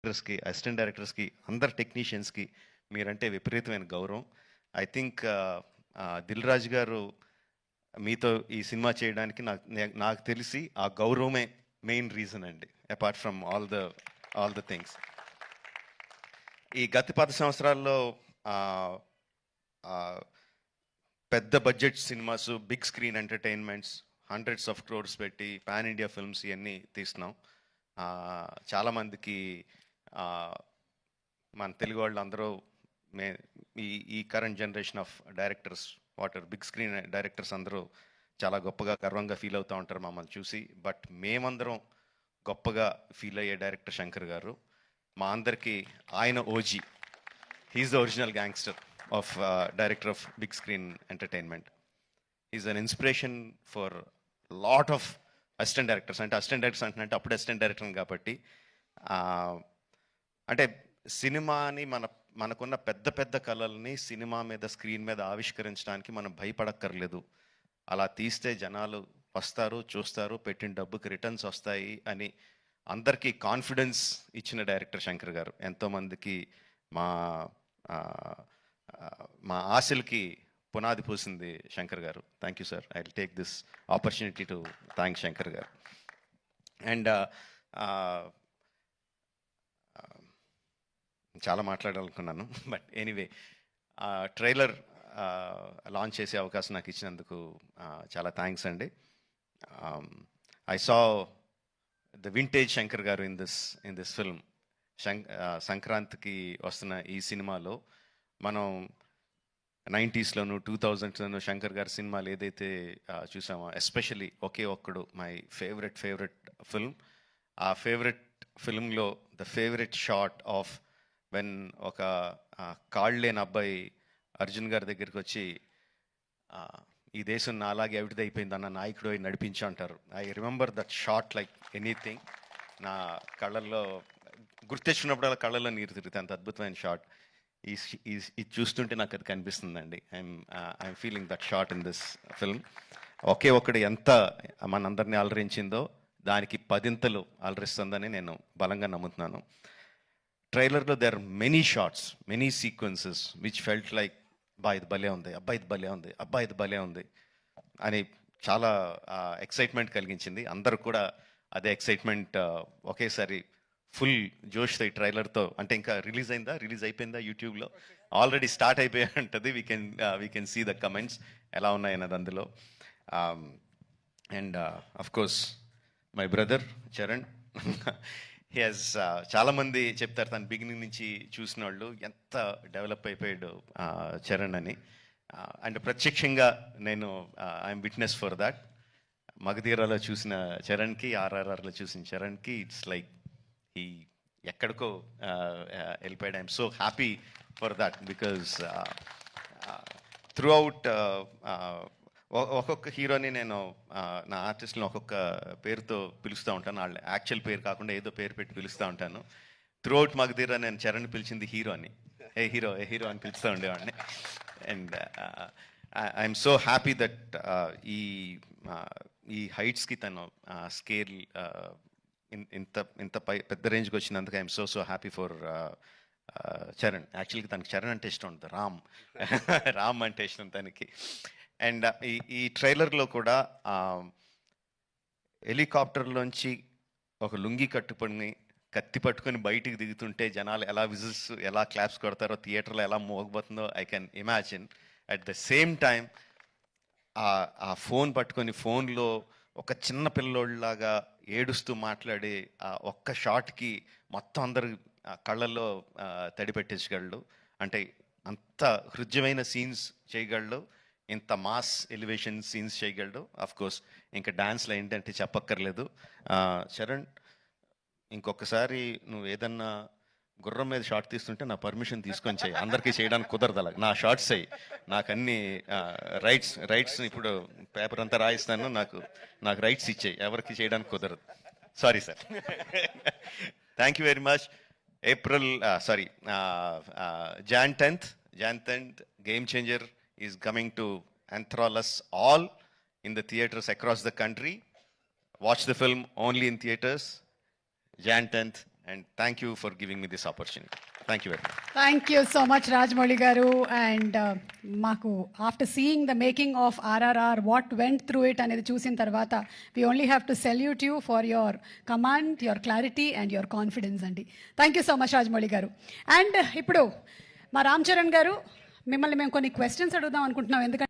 డైరెక్టర్స్కి, assistant డైరెక్టర్స్కి, అందరు టెక్నీషియన్స్కి మీరంటే విపరీతమైన గౌరవం. ఐ థింక్ దిల్ రాజు గారు మీతో ఈ సినిమా చేయడానికి నాకు తెలిసి ఆ గౌరవమే మెయిన్ రీజన్ అండి, apart from all the things. ఈ గత 10 సంవత్సరాల్లో ఆ, ఆ, పెద్ద budget cinemas, big screen entertainments, hundreds of crores పెట్టి పాన్ ఇండియా ఫిల్మ్స్ ఇవన్నీ తీస్తున్నాం. చాలామందికి మన తెలుగు వాళ్ళు అందరూ మే ఈ ఈ current generation of directors, big screen directors అందరూ చాలా గొప్పగా గర్వంగా ఫీల్ అవుతూ ఉంటారు మమ్మల్ని చూసి. బట్ మేమందరం గొప్పగా ఫీల్ అయ్యే డైరెక్టర్ శంకర్ గారు. మా అందరికీ ఆయన OG. He's the original gangster of director of big screen entertainment. Is an inspiration for lot of assistant directors. అంటే అసిస్టెంట్ డైరెక్టర్స్ అంటే అప్పుడు అసిస్టెంట్ డైరెక్టర్ కాబట్టి అంటే సినిమాని మనకున్న పెద్ద పెద్ద కళల్ని సినిమా మీద, స్క్రీన్ మీద ఆవిష్కరించడానికి మనం భయపడక్కర్లేదు. అలా తీస్తే జనాలు వస్తారు, చూస్తారు, పెట్టిన డబ్బుకి రిటర్న్స్ వస్తాయి అని అందరికీ కాన్ఫిడెన్స్ ఇచ్చిన డైరెక్టర్ శంకర్ గారు. ఎంతోమందికి మా మా ఆశలకి పునాది పూసింది శంకర్ గారు. Thank you sir. I will take this opportunity to thank Shankar గారు. అండ్ చాలా మాట్లాడాలనుకున్నాను, బట్ ఎనీవే, ట్రైలర్ లాంచ్ చేసే అవకాశం నాకు ఇచ్చినందుకు చాలా థ్యాంక్స్ అండి. I saw the vintage Shankar గారు ఇన్ దిస్ ఫిల్మ్. సంక్రాంతికి వస్తున్న ఈ సినిమాలో మనం 90స్లోను 2000స్లోను శంకర్ గారి సినిమాలు ఏదైతే చూసామో, especially Oke Okkadu my favourite film. ఆ ఫేవరెట్ ఫిల్మ్లో the favourite shot of when ఒక కాళ్ళు లేని అబ్బాయి అర్జున్ గారి దగ్గరికి వచ్చి ఈ దేశం నా అలాగే అయిపోయింది అన్న నాయకుడు నడిపించు అంటారు. I remember that shot like anything. నా కళ్ళల్లో గుర్తెచ్చినప్పుడు కళ్ళల్లో నీరు తిరుగుతాయి, అంత అద్భుతమైన షాట్. ఇది చూస్తుంటే నాకు అది కనిపిస్తుందండి. I'm feeling that shot in this film. Oke Okkadu ఎంత మనందరినీ అలరించిందో దానికి 10 అలరిస్తుందని నేను బలంగా నమ్ముతున్నాను. ట్రైలర్లో there are many shots, many sequences which felt like ఇది భలే ఉంది, ఇది భలే ఉంది అని చాలా ఎక్సైట్మెంట్ కలిగించింది. అందరూ కూడా అదే ఎక్సైట్మెంట్ ఒకేసారి ఫుల్ జోష్తో ఈ ట్రైలర్తో. అంటే ఇంకా రిలీజ్ అయిపోయిందా యూట్యూబ్లో? ఆల్రెడీ స్టార్ట్ అయిపోయి ఉంటుంది. We can see the comments ఎలా ఉన్నాయన్నది అందులో. And of course my brother Charan. He has చాలామంది చెప్తారు తను బిగినింగ్ నుంచి చూసిన వాళ్ళు ఎంత డెవలప్ అయిపోయాడు చరణ్ అని. అండ్ ప్రత్యక్షంగా నేను ఐఎమ్ విట్నెస్ ఫర్ దాట్. మగధీరాలో చూసిన చరణ్కి, ఆర్ఆర్ఆర్లో చూసిన చరణ్కి ఇట్స్ లైక్ ఈ ఎక్కడికో వెళ్ళిపోయాడు. I'm so happy for that because through out ఒక్కొక్క హీరోని నేను నా ఆర్టిస్ట్ని ఒక్కొక్క పేరుతో పిలుస్తూ ఉంటాను. వాళ్ళ యాక్చువల్ పేరు కాకుండా ఏదో పేరు పెట్టి పిలుస్తూ ఉంటాను. త్రూ అవుట్ మగధీరా నేను చరణ్ పిలిచింది హీరో అని, ఏ హీరో అని పిలుస్తూ ఉండేవాడిని. And I'm so happy that ఈ హైట్స్కి తను స్కేల్ ఇంత పెద్ద రేంజ్కి వచ్చినందుకు I'm so happy for Charan. యాక్చువల్గా తనకి చరణ్ అంటే ఇష్టం ఉంటుంది, రామ్ అంటే ఇష్టం తనకి. అండ్ ఈ ట్రైలర్లో కూడా హెలికాప్టర్లోంచి ఒక లుంగి కట్టుకొని కత్తి పట్టుకొని బయటికి దిగుతుంటే జనాలు ఎలా విజిల్స్, ఎలా క్లాప్స్ కొడతారో, థియేటర్లో ఎలా మోగబోతుందో I can imagine. At the same time ఆ ఫోన్ పట్టుకొని ఫోన్లో ఒక చిన్న పిల్లోళ్ళలాగా ఏడుస్తూ మాట్లాడే ఆ ఒక్క షాట్కి మొత్తం అందరు కళ్ళల్లో తడి పెట్టించగలడు. అంటే అంత హృద్యమైన సీన్స్ చేయగలడు, ఇంత మాస్ ఎలివేషన్ సీన్స్ చేయగలడు. అఫ్ కోర్స్ ఇంకా డాన్స్లో ఏంటంటే చెప్పక్కర్లేదు. చరణ్, ఇంకొకసారి నువ్వు ఏదన్నా గుర్రం మీద షార్ట్ తీస్తుంటే నా పర్మిషన్ తీసుకొని చేయి. అందరికీ చేయడానికి కుదరదు అలా. నా షార్ట్స్ అయ్యి నాకు అన్ని రైట్స్ ఇప్పుడు పేపర్ అంతా రాయిస్తాను, నాకు రైట్స్ ఇచ్చేయి, ఎవరికి చేయడానికి కుదరదు. Sorry sir. Thank you very much. Jan 10th, Game Changer is coming to enthrall us all in the theaters across the country. Watch the film only in theaters, Jan 10th, and thank you for giving me this opportunity. Thank you very much. Thank you so much Rajamouli garu. And మాకు after seeing the making of RRR what went through it అనేది చూసిన తర్వాత we only have to salute you for your command, your clarity and your confidence అండి. Thank you so much Rajamouli garu. And ఇప్పుడు మా రామ్ చరణ్ గారు, మిమ్మల్ని మేము కొన్ని క్వశ్చన్స్ అడుగుదాం అనుకుంటున్నాం. ఎందుకంటే